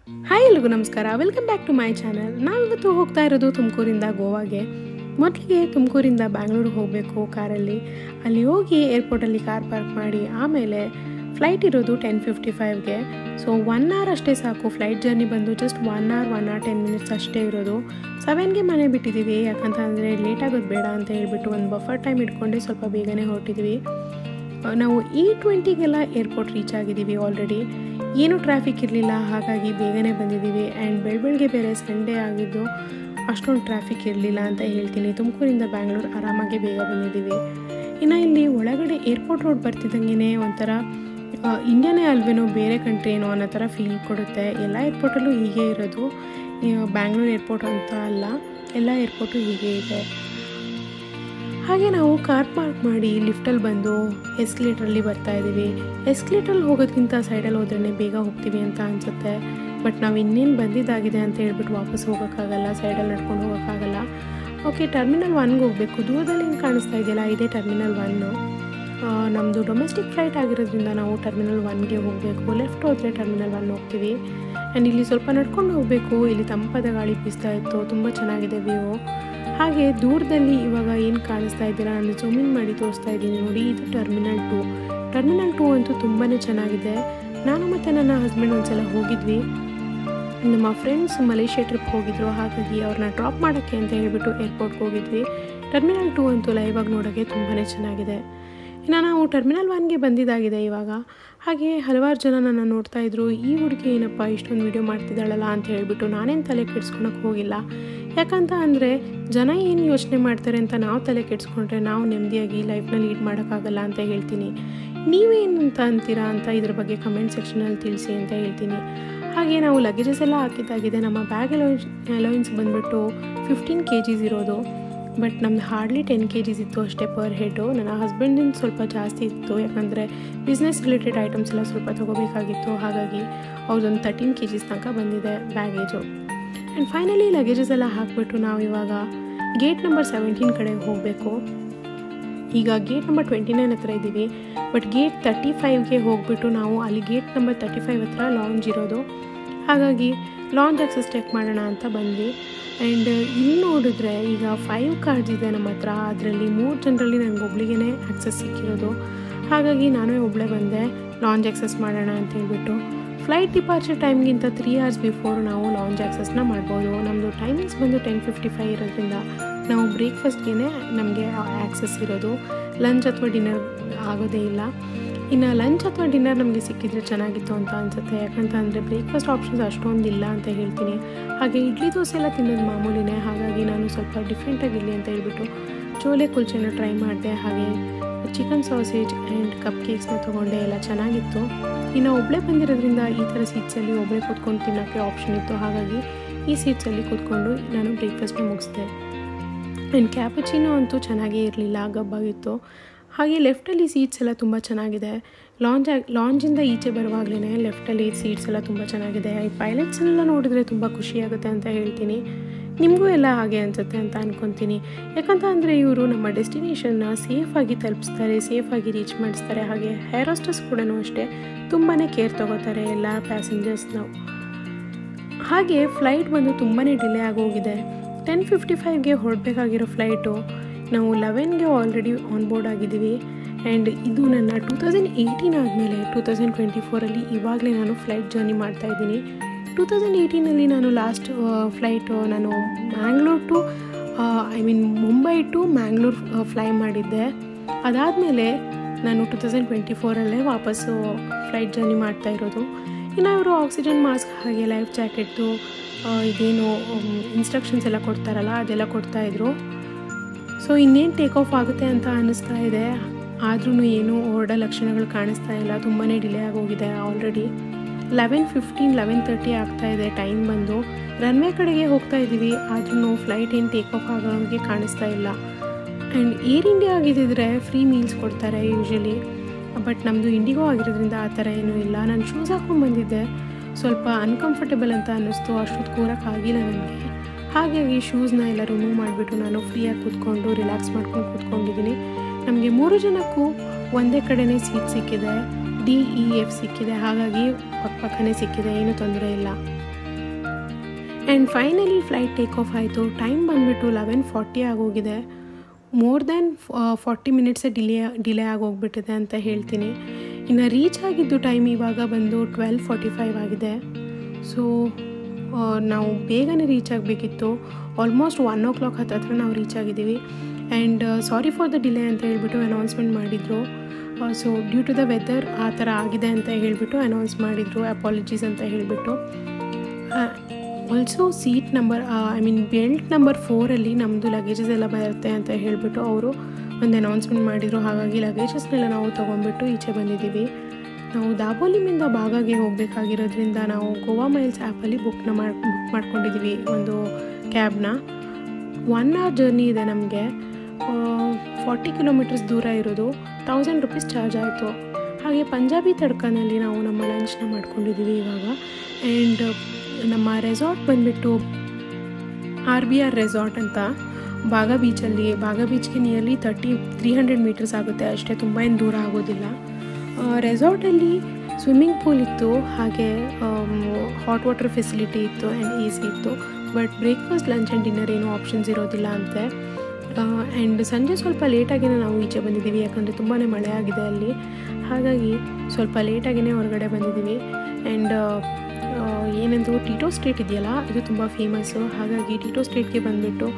Hi ಎಲ್ರಿಗೂ ನಮಸ್ಕಾರ, welcome back to my channel. ನಾವಿವತ್ತು ಹೋಗ್ತಾ ಇರೋದು ತುಮಕೂರಿಂದ ಗೋವಾಗೆ. ಮೊದಲಿಗೆ ತುಮಕೂರಿಂದ ಬ್ಯಾಂಗ್ಳೂರಿಗೆ ಹೋಗಬೇಕು ಕಾರಲ್ಲಿ. ಅಲ್ಲಿ ಹೋಗಿ ಏರ್ಪೋರ್ಟಲ್ಲಿ ಕಾರ್ ಪಾರ್ಕ್ ಮಾಡಿ ಆಮೇಲೆ ಫ್ಲೈಟ್ ಇರೋದು 10:55ಗೆ. ಸೊ 1 hour ಅಷ್ಟೇ ಸಾಕು. ಫ್ಲೈಟ್ ಜರ್ನಿ ಬಂದು ಜಸ್ಟ್ 1 hour 1 hour 10 minutes ಅಷ್ಟೇ ಇರೋದು. 7ಗೆ ಮನೆ ಬಿಟ್ಟಿದ್ದೀವಿ, ಯಾಕಂತಂದರೆ ಲೇಟ್ ಆಗೋದು ಬೇಡ ಅಂತ ಹೇಳ್ಬಿಟ್ಟು ಒಂದು ಬಫರ್ ಟೈಮ್ ಇಟ್ಕೊಂಡೆ ಸ್ವಲ್ಪ ಬೇಗನೆ ಹೊರಟಿದ್ವಿ. ನಾವು E20ಗೆಲ್ಲ ಏರ್ಪೋರ್ಟ್ ರೀಚ್ ಆಗಿದ್ದೀವಿ ಆಲ್ರೆಡಿ. ಏನೂ ಟ್ರಾಫಿಕ್ ಇರಲಿಲ್ಲ, ಹಾಗಾಗಿ ಬೇಗನೆ ಬಂದಿದ್ದೀವಿ. ಆ್ಯಂಡ್ ಬೆಳಗ್ಗೆ ಬೇರೆ ಸಂಡೇ ಆಗಿದ್ದು ಅಷ್ಟೊಂದು ಟ್ರಾಫಿಕ್ ಇರಲಿಲ್ಲ ಅಂತ ಹೇಳ್ತೀನಿ. ತುಮಕೂರಿಂದ ಬ್ಯಾಂಗ್ಳೂರು ಆರಾಮಾಗಿ ಬೇಗ ಬಂದಿದ್ದೀವಿ. ಇನ್ನು ಇಲ್ಲಿ ಒಳಗಡೆ ಏರ್ಪೋರ್ಟ್ ರೋಡ್ ಬರ್ತಿದ್ದಂಗೆ ಒಂಥರ ಇಂಡಿಯಾನೇ ಅಲ್ವೇನೋ ಬೇರೆ ಕಂಟ್ರಿ ಏನೋ ಅನ್ನೋ ಥರ ಫೀಲ್ ಕೊಡುತ್ತೆ. ಎಲ್ಲ ಏರ್ಪೋರ್ಟಲ್ಲೂ ಹೀಗೆ ಇರೋದು, ಬ್ಯಾಂಗ್ಳೂರು ಏರ್ಪೋರ್ಟ್ ಅಂತ ಅಲ್ಲ, ಎಲ್ಲ ಏರ್ಪೋರ್ಟು ಹೀಗೆ ಇದೆ. ಹಾಗೆ ನಾವು ಕಾರ್ ಪಾರ್ಕ್ ಮಾಡಿ ಲಿಫ್ಟಲ್ಲಿ ಬಂದು ಎಸ್ಕಲೇಟ್ರಲ್ಲಿ ಬರ್ತಾಯಿದ್ದೀವಿ. ಎಸ್ಕಲೇಟ್ರಲ್ಲಿ ಹೋಗೋದ್ಕಿಂತ ಸೈಡಲ್ಲಿ ಹೋದ್ರೇ ಬೇಗ ಹೋಗ್ತೀವಿ ಅಂತ ಅನಿಸುತ್ತೆ. ಬಟ್ ನಾವು ಇನ್ನೇನು ಬಂದಿದ್ದಾಗಿದೆ ಅಂತ ಹೇಳ್ಬಿಟ್ಟು ವಾಪಸ್ ಹೋಗೋಕ್ಕಾಗಲ್ಲ, ಸೈಡಲ್ಲಿ ನಡ್ಕೊಂಡು ಹೋಗೋಕ್ಕಾಗಲ್ಲ. ಓಕೆ, ಟರ್ಮಿನಲ್ 1ಗೆ ಹೋಗಬೇಕು. ದೂರದಲ್ಲಿ ಹಿಂಗೆ ಕಾಣಿಸ್ತಾ ಇದೆಯಲ್ಲ, ಇದೇ ಟರ್ಮಿನಲ್ 1. ನಮ್ಮದು ಡೊಮೆಸ್ಟಿಕ್ ಫ್ಲೈಟ್ ಆಗಿರೋದ್ರಿಂದ ನಾವು ಟರ್ಮಿನಲ್ 1ಗೆ ಹೋಗಬೇಕು. ಲೆಫ್ಟ್ ಹೋದರೆ ಟರ್ಮಿನಲ್ 1 ಹೋಗ್ತೀವಿ. ಆ್ಯಂಡ್ ಇಲ್ಲಿ ಸ್ವಲ್ಪ ನಡ್ಕೊಂಡು ಹೋಗಬೇಕು. ಇಲ್ಲಿ ತಂಪಾದ ಗಾಳಿ ಬೀಸ್ತಾ ಇತ್ತು, ತುಂಬ ಚೆನ್ನಾಗಿದೆ ವ್ಯೂ. ಹಾಗೆ ದೂರದಲ್ಲಿ ಇವಾಗ ಏನು ಕಾಣಿಸ್ತಾ ಇದ್ದೀರಾ, ನಾನು ಜೂಮಿಂಗ್ ಮಾಡಿ ತೋರಿಸ್ತಾ ಇದ್ದೀನಿ ನೋಡಿ, ಇದು ಟರ್ಮಿನಲ್ 2. ಟರ್ಮಿನಲ್ 2 ಅಂತೂ ತುಂಬಾ ಚೆನ್ನಾಗಿದೆ. ನಾನು ಮತ್ತು ನನ್ನ ಹಸ್ಬೆಂಡ್ ಒಂದ್ಸಲ ಹೋಗಿದ್ವಿ. ನಮ್ಮ ಫ್ರೆಂಡ್ಸ್ ಮಲೇಷ್ಯಾ ಟ್ರಿಪ್ ಹೋಗಿದ್ರು, ಹಾಗಾಗಿ ಅವ್ರನ್ನ ಡ್ರಾಪ್ ಮಾಡೋಕ್ಕೆ ಅಂತ ಹೇಳ್ಬಿಟ್ಟು ಏರ್ಪೋರ್ಟ್ಗೆ ಹೋಗಿದ್ವಿ. ಟರ್ಮಿನಲ್ 2 ಅಂತೂ ಲೈವ್ ಆಗಿ ನೋಡೋಕ್ಕೆ ತುಂಬಾ ಚೆನ್ನಾಗಿದೆ. ಇನ್ನು ನಾವು ಟರ್ಮಿನಲ್ 1ಗೆ ಬಂದಿದ್ದಾಗಿದೆ ಇವಾಗ. ಹಾಗೆ ಹಲವಾರು ಜನ ನನ್ನ ನೋಡ್ತಾ ಇದ್ರು, ಈ ಹುಡುಗಿ ಏನಪ್ಪ ಇಷ್ಟೊಂದು ವೀಡಿಯೋ ಮಾಡ್ತಿದ್ದಾಳಲ್ಲ ಅಂತ ಹೇಳ್ಬಿಟ್ಟು. ನಾನೇನು ತಲೆ ಕೆಡ್ಸ್ಕೊಳಕ್ಕೆ ಹೋಗಿಲ್ಲ, ಯಾಕಂತ ಅಂದರೆ ಜನ ಏನು ಯೋಚನೆ ಮಾಡ್ತಾರೆ ಅಂತ ನಾವು ತಲೆ ಕೆಡಿಸ್ಕೊಂಡ್ರೆ ನಾವು ನೆಮ್ಮದಿಯಾಗಿ ಲೈಫ್ನ ಲೀಡ್ ಮಾಡೋಕ್ಕಾಗಲ್ಲ ಅಂತ ಹೇಳ್ತೀನಿ. ನೀವೇನು ಅಂತ ಅಂತೀರಾ ಅಂತ ಇದ್ರ ಬಗ್ಗೆ ಕಮೆಂಟ್ ಸೆಕ್ಷನಲ್ಲಿ ತಿಳಿಸಿ ಅಂತ ಹೇಳ್ತೀನಿ. ಹಾಗೆ ನಾವು ಲಗೇಜಸ್ ಎಲ್ಲ ಹಾಕಿದ್ದಾಗಿದೆ. ನಮ್ಮ ಬ್ಯಾಗ್ ಅಲೋಯನ್ಸ್ ಬಂದುಬಿಟ್ಟು 15 kgs ಇರೋದು. ಬಟ್ ನಮ್ದು ಹಾರ್ಡ್ಲಿ 10 kgs ಇತ್ತು ಅಷ್ಟೇ ಪರ್ ಹೆಡ್ಡು. ನನ್ನ ಹಸ್ಬೆಂಡಿಂದ ಸ್ವಲ್ಪ ಜಾಸ್ತಿ ಇತ್ತು, ಯಾಕಂದರೆ ಬಿಸ್ನೆಸ್ ರಿಲೇಟೆಡ್ ಐಟಮ್ಸ್ ಎಲ್ಲ ಸ್ವಲ್ಪ ತೊಗೋಬೇಕಾಗಿತ್ತು. ಹಾಗಾಗಿ ಅವ್ರದ್ದೊಂದು 13 kgs ತನಕ ಬಂದಿದೆ ಬ್ಯಾಗೇಜು. ಆ್ಯಂಡ್ ಫೈನಲಿ ಲಗೇಜಸ್ ಎಲ್ಲ ಹಾಕಿಬಿಟ್ಟು ನಾವು ಇವಾಗ ಗೇಟ್ ನಂಬರ್ 17 ಕಡೆಗೆ ಹೋಗಬೇಕು. ಈಗ ಗೇಟ್ ನಂಬರ್ 29 ಹತ್ರ ಇದ್ದೀವಿ. ಬಟ್ ಗೇಟ್ 35ಗೆ ಹೋಗಿಬಿಟ್ಟು ನಾವು ಅಲ್ಲಿ ಗೇಟ್ ನಂಬರ್ 35 ಹತ್ರ ಲಾಂಜ್ ಇರೋದು, ಹಾಗಾಗಿ ಲಾಂಜ್ ಆಕ್ಸೆಸ್ ಚೆಕ್ ಮಾಡೋಣ ಅಂತ ಬಂದ್ವಿ. ಆ್ಯಂಡ್ ಇಲ್ಲಿ ನೋಡಿದ್ರೆ ಈಗ 5 ಕಾರ್ಡ್ಸ್ ಇದೆ ನಮ್ಮ ಹತ್ರ. ಅದರಲ್ಲಿ 3 ಜನರಲ್ಲಿ ನನಗೊಬ್ಳಿಗೇ ಆಕ್ಸೆಸ್ ಸಿಕ್ಕಿರೋದು, ಹಾಗಾಗಿ ನಾನೇ ಒಬ್ಬಳೇ ಬಂದೆ ಲಾಂಜ್ ಆಕ್ಸೆಸ್ ಮಾಡೋಣ ಅಂತ ಹೇಳ್ಬಿಟ್ಟು. ಫ್ಲೈಟ್ ಡಿಪಾರ್ಚರ್ ಟೈಮ್ಗಿಂತ 3 hours ಬಿಫೋರ್ ನಾವು ಲಾಂಜ್ ಆಕ್ಸೆಸ್ನ ಮಾಡ್ಬೋದು. ನಮ್ಮದು ಟೈಮಿಂಗ್ಸ್ ಬಂದು 10:55 ಇರೋದ್ರಿಂದ ನಾವು ಬ್ರೇಕ್ಫಾಸ್ಟ್ಗೆ ನಮಗೆ ಆ್ಯಕ್ಸೆಸ್ ಇರೋದು, ಲಂಚ್ ಅಥವಾ ಡಿನ್ನರ್ ಆಗೋದೇ ಇಲ್ಲ. ಇನ್ನು ಲಂಚ್ ಅಥವಾ ಡಿನ್ನರ್ ನಮಗೆ ಸಿಕ್ಕಿದ್ರೆ ಚೆನ್ನಾಗಿತ್ತು ಅಂತ ಅನಿಸುತ್ತೆ, ಯಾಕಂತ ಅಂದರೆ ಬ್ರೇಕ್ಫಾಸ್ಟ್ ಆಪ್ಷನ್ಸ್ ಅಷ್ಟೊಂದಿಲ್ಲ ಅಂತ ಹೇಳ್ತೀನಿ. ಹಾಗೆ ಇಡ್ಲಿ ದೋಸೆ ಎಲ್ಲ ತಿನ್ನೋದು ಮಾಮೂಲಿನೇ, ಹಾಗಾಗಿ ನಾನು ಸ್ವಲ್ಪ ಡಿಫ್ರೆಂಟಾಗಿರಲಿ ಅಂತ ಹೇಳ್ಬಿಟ್ಟು ಚೋಲೆ ಕುಲ್ಚೆನ ಟ್ರೈ ಮಾಡಿದೆ. ಹಾಗೆ ಚಿಕನ್ ಸಾಸೇಜ್ ಆ್ಯಂಡ್ ಕಪ್ ಕೇಕ್ಸ್ನ ತೊಗೊಂಡೆ, ಎಲ್ಲ ಚೆನ್ನಾಗಿತ್ತು. ಇನ್ನು ಒಬ್ಬಳೇ ಬಂದಿರೋದ್ರಿಂದ ಈ ಥರ ಸೀಟ್ಸಲ್ಲಿ ಒಬ್ಬಳೇ ಕೂತ್ಕೊಂಡು ತಿನ್ನೋಕ್ಕೆ ಆಪ್ಷನ್ ಇತ್ತು, ಹಾಗಾಗಿ ಈ ಸೀಟ್ಸಲ್ಲಿ ಕೂತ್ಕೊಂಡು ನಾನು ಬ್ರೇಕ್ಫಾಸ್ಟ್ನ ಮುಗಿಸಿದೆ. ಆ್ಯಂಡ್ ಕ್ಯಾಪುಚಿನೋ ಅಂತೂ ಚೆನ್ನಾಗೇ ಇರಲಿಲ್ಲ, ಗಬ್ಬಾಗಿತ್ತು. ಹಾಗೆ ಲೆಫ್ಟಲ್ಲಿ ಸೀಟ್ಸ್ ಎಲ್ಲ ತುಂಬ ಚೆನ್ನಾಗಿದೆ. ಲಾಂಜಿಂದ ಈಚೆ ಬರುವಾಗಲೇ ಲೆಫ್ಟಲ್ಲಿ ಸೀಟ್ಸ್ ಎಲ್ಲ ತುಂಬ ಚೆನ್ನಾಗಿದೆ. ಈ ಪೈಲಟ್ಸ್ನೆಲ್ಲ ನೋಡಿದ್ರೆ ತುಂಬ ಖುಷಿಯಾಗುತ್ತೆ ಅಂತ ಹೇಳ್ತೀನಿ. ನಿಮಗೂ ಎಲ್ಲ ಹಾಗೆ ಅನಿಸುತ್ತೆ ಅಂತ ಅಂದ್ಕೊತೀನಿ, ಯಾಕಂತ ಅಂದರೆ ಇವರು ನಮ್ಮ ಡೆಸ್ಟಿನೇಷನ್ನ ಸೇಫಾಗಿ ತಲುಪಿಸ್ತಾರೆ, ಸೇಫಾಗಿ ರೀಚ್ ಮಾಡಿಸ್ತಾರೆ. ಹಾಗೆ ಏರ್ ಹೋಸ್ಟೆಸ್ ಕೂಡ ಅಷ್ಟೇ ತುಂಬಾ ಕೇರ್ ತೊಗೋತಾರೆ ಎಲ್ಲ ಪ್ಯಾಸೆಂಜರ್ಸ್ನ. ಹಾಗೆ ಫ್ಲೈಟ್ ಬಂದು ತುಂಬಾ ಡಿಲೇ ಆಗೋಗಿದೆ. 10:55ಗೆ ಹೊರಡಬೇಕಾಗಿರೋ ಫ್ಲೈಟು ನಾವು 11ಗೆ ಆಲ್ರೆಡಿ ಆನ್ ಬೋರ್ಡ್ ಆಗಿದ್ದೀವಿ. ಆ್ಯಂಡ್ ಇದು ನನ್ನ 2018 ಆದಮೇಲೆ 2024ಅಲ್ಲಿ ಇವಾಗಲೇ ನಾನು ಫ್ಲೈಟ್ ಜರ್ನಿ ಮಾಡ್ತಾಯಿದ್ದೀನಿ. 2018ನಲ್ಲಿ ನಾನು ಲಾಸ್ಟ್ ಫ್ಲೈಟು ನಾನು Mangalore to Mumbai to Mangalore fly ಮಾಡಿದ್ದೆ. ಅದಾದಮೇಲೆ ನಾನು 2024ಅಲ್ಲೇ ವಾಪಸ್ಸು ಫ್ಲೈಟ್ ಜರ್ನಿ ಮಾಡ್ತಾಯಿರೋದು. ಇನ್ನು ಇವರು ಆಕ್ಸಿಜನ್ ಮಾಸ್ಕ್ ಹಾಗೆ ಲೈಫ್ ಜಾಕೆಟ್ದು ಇದೇನು ಇನ್ಸ್ಟ್ರಕ್ಷನ್ಸ್ ಎಲ್ಲ ಕೊಡ್ತಾರಲ್ಲ ಅದೆಲ್ಲ ಕೊಡ್ತಾಯಿದ್ರು. ಸೊ ಇನ್ನೇನು ಟೇಕ್ ಆಫ್ ಆಗುತ್ತೆ ಅಂತ ಅನ್ನಿಸ್ತಾ ಇದೆ, ಆದ್ರೂ ಏನೂ ಹೊರಡೋ ಲಕ್ಷಣಗಳು ಕಾಣಿಸ್ತಾ ಇಲ್ಲ. ತುಂಬಾ ಡಿಲೇ ಆಗೋಗಿದೆ. ಆಲ್ರೆಡಿ 11:15 11:30 ಆಗ್ತಾಯಿದೆ ಟೈಮ್ ಬಂದು. ರನ್ವೇ ಕಡೆಗೆ ಹೋಗ್ತಾ ಇದ್ದೀವಿ, ಆದ್ರೂ ಫ್ಲೈಟ್ ಏನು ಟೇಕ್ ಆಫ್ ಆಗೋಂಗೆ ಕಾಣಿಸ್ತಾ ಇಲ್ಲ. ಆ್ಯಂಡ್ ಏರ್ ಇಂಡಿಯಾ ಆಗಿದ್ದಿದ್ರೆ ಫ್ರೀ ಮೀಲ್ಸ್ ಕೊಡ್ತಾರೆ ಯೂಶ್ವಲಿ, ಬಟ್ ನಮ್ಮದು ಇಂಡಿಗೋ ಆಗಿರೋದ್ರಿಂದ ಆ ಥರ ಏನೂ ಇಲ್ಲ. ನಾನು ಶೂಸ್ ಹಾಕ್ಕೊಂಡು ಬಂದಿದ್ದೆ, ಸ್ವಲ್ಪ ಅನ್ಕಂಫರ್ಟೇಬಲ್ ಅಂತ ಅನ್ನಿಸ್ತು, ಅಷ್ಟೊತ್ತು ಕೂರೋಕ್ಕಾಗಿಲ್ಲ ನನಗೆ. ಹಾಗಾಗಿ ಶೂಸ್ನ ಎಲ್ಲ ರಿಮೂವ್ ಮಾಡಿಬಿಟ್ಟು ನಾನು ಫ್ರೀಯಾಗಿ ಕೂತ್ಕೊಂಡು ರಿಲ್ಯಾಕ್ಸ್ ಮಾಡ್ಕೊಂಡು ಕೂತ್ಕೊಂಡಿದ್ದೀನಿ. ನಮಗೆ 3 ಜನಕ್ಕೂ ಒಂದೇ ಕಡೆನೇ ಸೀಟ್ ಸಿಕ್ಕಿದೆ, DEF ಸಿಕ್ಕಿದೆ, ಹಾಗಾಗಿ ಪಕ್ಕನೇ ಸಿಕ್ಕಿದೆ, ಏನೂ ತೊಂದರೆ ಇಲ್ಲ. And finally flight take off ಆಯಿತು. ಟೈಮ್ ಬಂದುಬಿಟ್ಟು 11:40 ಆಗೋಗಿದೆ. ಮೋರ್ ದ್ಯಾನ್ 40 ಮಿನಿಟ್ಸೇ ಡಿಲೇ ಆಗೋಗ್ಬಿಟ್ಟಿದೆ ಅಂತ ಹೇಳ್ತೀನಿ. ಇನ್ನು ರೀಚ್ ಆಗಿದ್ದು ಟೈಮ್ ಇವಾಗ ಬಂದು 12:45 ಆಗಿದೆ. ಸೊ ನಾವು ಬೇಗನೆ ರೀಚ್ ಆಗಬೇಕಿತ್ತು. ಆಲ್ಮೋಸ್ಟ್ 1 o'clock ಹತ್ತಿರ ನಾವು ರೀಚ್ ಆಗಿದ್ದೀವಿ. And sorry for the delay ಅಂತ ಹೇಳ್ಬಿಟ್ಟು ಅನೌನ್ಸ್ಮೆಂಟ್ ಮಾಡಿದರು. So due to the weather ಆ ಥರ ಆಗಿದೆ ಅಂತ ಹೇಳಿಬಿಟ್ಟು ಅನೌನ್ಸ್ ಮಾಡಿದರು, ಅಪಾಲಜೀಸ್ ಅಂತ ಹೇಳಿಬಿಟ್ಟು. Also seat number belt number 4 ನಮ್ಮದು ಲಗೇಜಸ್ ಎಲ್ಲ ಬರುತ್ತೆ ಅಂತ ಹೇಳಿಬಿಟ್ಟು ಅವರು ಒಂದು ಅನೌನ್ಸ್ಮೆಂಟ್ ಮಾಡಿದರು. ಹಾಗಾಗಿ ಲಗೇಜಸ್ನೆಲ್ಲ ನಾವು ತೊಗೊಂಡ್ಬಿಟ್ಟು ಈಚೆ ಬಂದಿದ್ದೀವಿ. ನಾವು ದಾಬೋಲಿಮಿಂದ ಬಾಗಾಗೆ ಹೋಗಬೇಕಾಗಿರೋದ್ರಿಂದ ನಾವು ಗೋವಾ ಮೈಲ್ಸ್ ಆ್ಯಪಲ್ಲಿ ಬುಕ್ ಮಾಡ್ಕೊಂಡಿದ್ದೀವಿ ಒಂದು ಕ್ಯಾಬ್ನ. 1 hour ಜರ್ನಿ ಇದೆ ನಮಗೆ. 40 ಕಿಲೋಮೀಟರ್ಸ್ ದೂರ ಇರೋದು. 1000 rupees ಚಾರ್ಜ್ ಆಯಿತು. ಹಾಗೆ ಪಂಜಾಬಿ ತಡ್ಕನಲ್ಲಿ ನಾವು ನಮ್ಮ ಲಂಚ್ನ ಮಾಡ್ಕೊಂಡಿದ್ದೀವಿ ಇವಾಗ. ಆ್ಯಂಡ್ ನಮ್ಮ ರೆಸಾರ್ಟ್ ಬಂದುಬಿಟ್ಟು RBR ರೆಸಾರ್ಟ್ ಅಂತ ಬಾಗಾ ಬೀಚಲ್ಲಿ. ಬಾಗಾ ಬೀಚ್ಗೆ ನಿಯರ್ಲಿ 300 ಮೀಟರ್ಸ್ ಆಗುತ್ತೆ ಅಷ್ಟೇ, ತುಂಬ ಏನು ದೂರ ಆಗೋದಿಲ್ಲ. ರೆಸಾರ್ಟಲ್ಲಿ ಸ್ವಿಮ್ಮಿಂಗ್ ಪೂಲ್ ಇತ್ತು, ಹಾಗೆ ಹಾಟ್ ವಾಟರ್ ಫೆಸಿಲಿಟಿ ಇತ್ತು ಆ್ಯಂಡ್ AC ಇತ್ತು. But breakfast, lunch and dinner ಏನೂ ಆಪ್ಷನ್ಸ್ ಇರೋದಿಲ್ಲ ಅಂತೆ. ಆ್ಯಂಡ್ ಸಂಜೆ ಸ್ವಲ್ಪ ಲೇಟಾಗಿಯೇ ನಾವು ಈಚೆ ಬಂದಿದ್ದೀವಿ, ಯಾಕಂದರೆ ತುಂಬಾ ಮಳೆ ಆಗಿದೆ ಅಲ್ಲಿ. ಹಾಗಾಗಿ ಸ್ವಲ್ಪ ಲೇಟಾಗಿಯೇ ಹೊರಗಡೆ ಬಂದಿದ್ದೀವಿ. ಆ್ಯಂಡ್ ಏನಂದು ಟೀಟೋ ಸ್ಟ್ರೀಟ್ ಇದೆಯಲ್ಲ, ಇದು ತುಂಬ ಫೇಮಸ್ಸು. ಹಾಗಾಗಿ ಟೀಟೋ ಸ್ಟ್ರೀಟ್ಗೆ ಬಂದುಬಿಟ್ಟು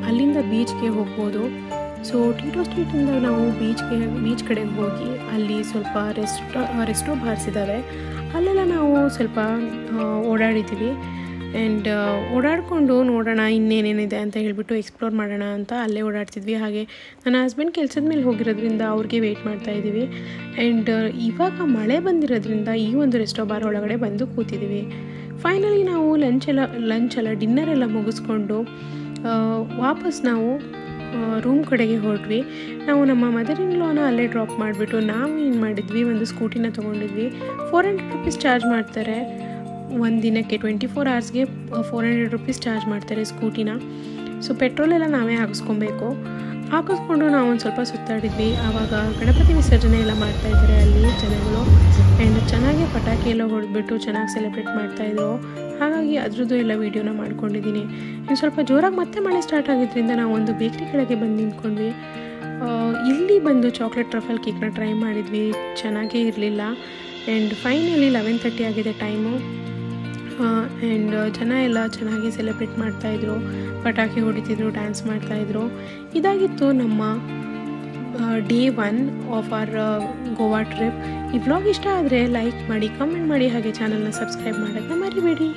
ಅಲ್ಲಿಂದ ಬೀಚ್ಗೆ ಹೋಗ್ಬೋದು. ಸೊ ಟೀಟೋ ಸ್ಟ್ರೀಟಿಂದ ನಾವು ಬೀಚ್ ಕಡೆಗೆ ಹೋಗಿ ಅಲ್ಲಿ ಸ್ವಲ್ಪ ರೆಸ್ಟೋ ಬಾರ್ಸ್ ಇದ್ದಾವೆ, ಅಲ್ಲೆಲ್ಲ ನಾವು ಸ್ವಲ್ಪ ಓಡಾಡಿದ್ದೀವಿ. ಆ್ಯಂಡ್ ಓಡಾಡಿಕೊಂಡು ನೋಡೋಣ ಇನ್ನೇನೇನಿದೆ ಅಂತ ಹೇಳಿಬಿಟ್ಟು ಎಕ್ಸ್ಪ್ಲೋರ್ ಮಾಡೋಣ ಅಂತ ಅಲ್ಲೇ ಓಡಾಡ್ತಿದ್ವಿ. ಹಾಗೆ ನನ್ನ ಹಸ್ಬೆಂಡ್ ಕೆಲಸದ ಮೇಲೆ ಹೋಗಿರೋದ್ರಿಂದ ಅವ್ರಿಗೆ ವೆಯ್ಟ್ ಮಾಡ್ತಾಯಿದ್ದೀವಿ. ಆ್ಯಂಡ್ ಇವಾಗ ಮಳೆ ಬಂದಿರೋದ್ರಿಂದ ಈ ಒಂದು ರೆಸ್ಟೋ ಬಾರ್ ಒಳಗಡೆ ಬಂದು ಕೂತಿದ್ದೀವಿ. ಫೈನಲಿ ನಾವು ಲಂಚ್ ಎಲ್ಲ ಡಿನ್ನರ್ ಎಲ್ಲ ಮುಗಿಸ್ಕೊಂಡು ವಾಪಸ್ ನಾವು ರೂಮ್ ಕಡೆಗೆ ಹೊರಟ್ವಿ. ನಾವು ನಮ್ಮ ಮದರ್ ಇನ್ ಲಾನ ಅಲ್ಲೇ ಡ್ರಾಪ್ ಮಾಡಿಬಿಟ್ಟು ನಾವು ಏನು ಮಾಡಿದ್ವಿ, ಒಂದು ಸ್ಕೂಟಿನ ತೊಗೊಂಡಿದ್ವಿ. 400 rupees ಚಾರ್ಜ್ ಮಾಡ್ತಾರೆ ಒಂದು ದಿನಕ್ಕೆ. 24 hours 400 rupees ಚಾರ್ಜ್ ಮಾಡ್ತಾರೆ ಸ್ಕೂಟಿನ. ಸೊ ಪೆಟ್ರೋಲೆಲ್ಲ ನಾವೇ ಹಾಕಿಸ್ಕೊಂಡು ನಾವು ಒಂದು ಸ್ವಲ್ಪ ಸುತ್ತಾಡಿದ್ವಿ. ಆವಾಗ ಗಣಪತಿ ವಿಸರ್ಜನೆ ಎಲ್ಲ ಮಾಡ್ತಾಯಿದ್ದಾರೆ ಅಲ್ಲಿ ಜನಗಳು. ಆ್ಯಂಡ್ ಚೆನ್ನಾಗಿ ಪಟಾಕಿ ಎಲ್ಲ ಹೊಡೆದ್ಬಿಟ್ಟು ಚೆನ್ನಾಗಿ ಸೆಲೆಬ್ರೇಟ್ ಮಾಡ್ತಾಯಿದ್ರು. ಹಾಗಾಗಿ ಅದ್ರದ್ದು ಎಲ್ಲ ವೀಡಿಯೋನ ಮಾಡ್ಕೊಂಡಿದ್ದೀನಿ. ಇನ್ನು ಸ್ವಲ್ಪ ಜೋರಾಗಿ ಮತ್ತೆ ಮಳೆ ಸ್ಟಾರ್ಟ್ ಆಗಿದ್ದರಿಂದ ನಾವು ಒಂದು ಬೇಕ್ರಿ ಕಡೆಗೆ ಬಂದು ನಿಂತ್ಕೊಂಡ್ವಿ. ಇಲ್ಲಿ ಬಂದು ಚಾಕ್ಲೇಟ್ ಟ್ರಫಲ್ ಕೇಕ್ನ ಟ್ರೈ ಮಾಡಿದ್ವಿ, ಚೆನ್ನಾಗೇ ಇರಲಿಲ್ಲ. ಆ್ಯಂಡ್ ಫೈನಲಿ 11:30 ಆಗಿದೆ ಟೈಮು. ಆ್ಯಂಡ್ ಜನ ಎಲ್ಲ ಚೆನ್ನಾಗಿ ಸೆಲೆಬ್ರೇಟ್ ಮಾಡ್ತಾಯಿದ್ರು, ಪಟಾಕಿ ಹೊಡಿತಿದ್ರು, ಡ್ಯಾನ್ಸ್ ಮಾಡ್ತಾಯಿದ್ರು. ಇದಾಗಿತ್ತು ನಮ್ಮ day 1 of our Goa trip. ಈ ವ್ಲಾಗ್ ಇಷ್ಟ ಆದರೆ ಲೈಕ್ ಮಾಡಿ, ಕಮೆಂಟ್ ಮಾಡಿ, ಹಾಗೆ ಚಾನಲ್ನ ಸಬ್ಸ್ಕ್ರೈಬ್ ಮಾಡೋದನ್ನ ಮರಿಬೇಡಿ.